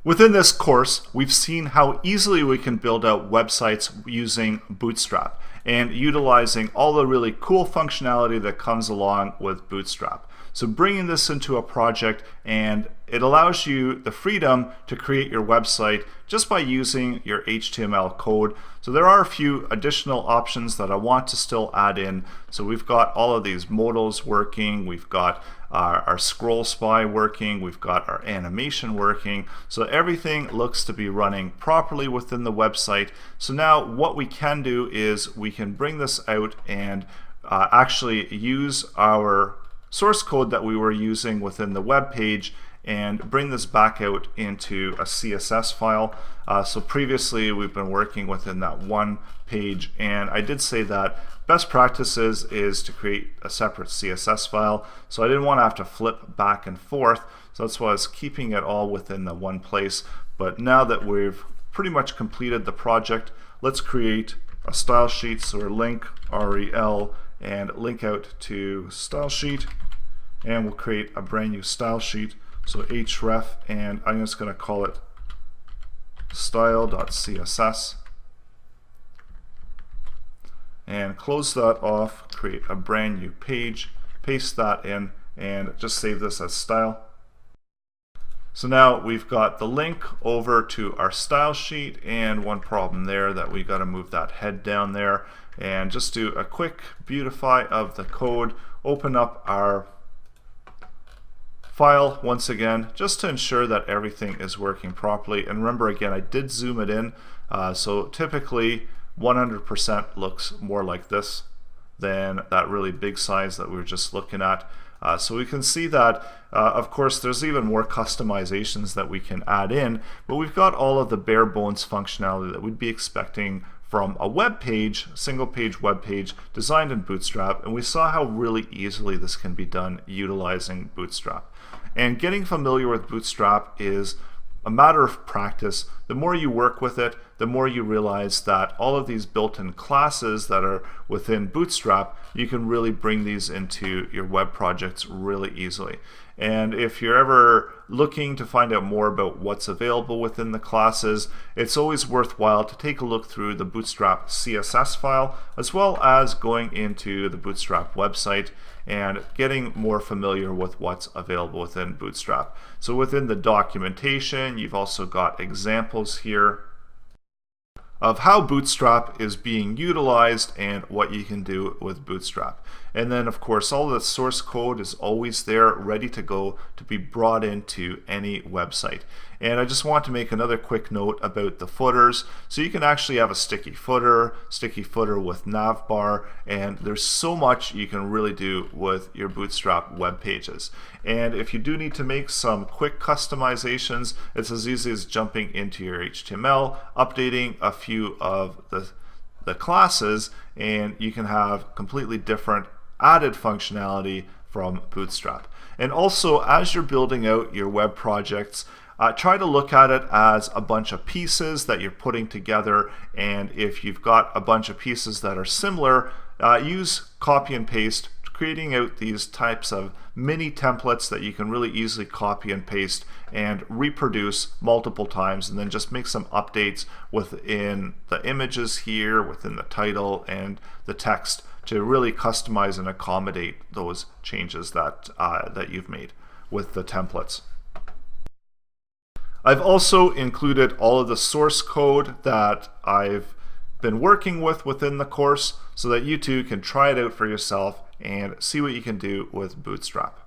Within this course, we've seen how easily we can build out websites using Bootstrap and utilizing all the really cool functionality that comes along with Bootstrap. So bringing this into a project, and it allows you the freedom to create your website just by using your HTML code. So there are a few additional options that I want to still add in. So we've got all of these modals working, we've got our scroll spy working, we've got our animation working, so everything looks to be running properly within the website. So now what we can do is we can bring this out and actually use our source code that we were using within the web page and bring this back out into a CSS file. So previously we've been working within that one page, and I did say that best practices is to create a separate CSS file, so I didn't want to have to flip back and forth, so that's why I was keeping it all within the one place. But now that we've pretty much completed the project, let's create a style sheet. So we're link rel and link out to style sheet, and we'll create a brand new style sheet. So href, and I'm just going to call it style.css, and close that off, create a brand new page, paste that in, and just save this as style. So now we've got the link over to our style sheet, and one problem there that we got to move that head down there, and just do a quick beautify of the code, open up our file once again just to ensure that everything is working properly. And remember, again, I did zoom it in, so typically 100% looks more like this than that really big size that we were just looking at. So we can see that of course there's even more customizations that we can add in, but we've got all of the bare bones functionality that we'd be expecting from a web page, single page web page designed in Bootstrap, and we saw how really easily this can be done utilizing Bootstrap. And getting familiar with Bootstrap is a matter of practice. The more you work with it, the more you realize that all of these built-in classes that are within Bootstrap, you can really bring these into your web projects really easily. And if you're ever looking to find out more about what's available within the classes, it's always worthwhile to take a look through the Bootstrap CSS file, as well as going into the Bootstrap website and getting more familiar with what's available within Bootstrap. So within the documentation, you've also got examples here of how Bootstrap is being utilized and what you can do with Bootstrap. And then of course all the source code is always there ready to go to be brought into any website. And I just want to make another quick note about the footers. So you can actually have a sticky footer with navbar, and there's so much you can really do with your Bootstrap web pages. And if you do need to make some quick customizations, it's as easy as jumping into your HTML, updating a few of the classes, and you can have completely different added functionality from Bootstrap. And also, as you're building out your web projects, try to look at it as a bunch of pieces that you're putting together, and if you've got a bunch of pieces that are similar, use copy and paste, creating out these types of mini templates that you can really easily copy and paste and reproduce multiple times, and then just make some updates within the images here, within the title and the text, to really customize and accommodate those changes that you've made with the templates. I've also included all of the source code that I've been working with within the course so that you too can try it out for yourself and see what you can do with Bootstrap.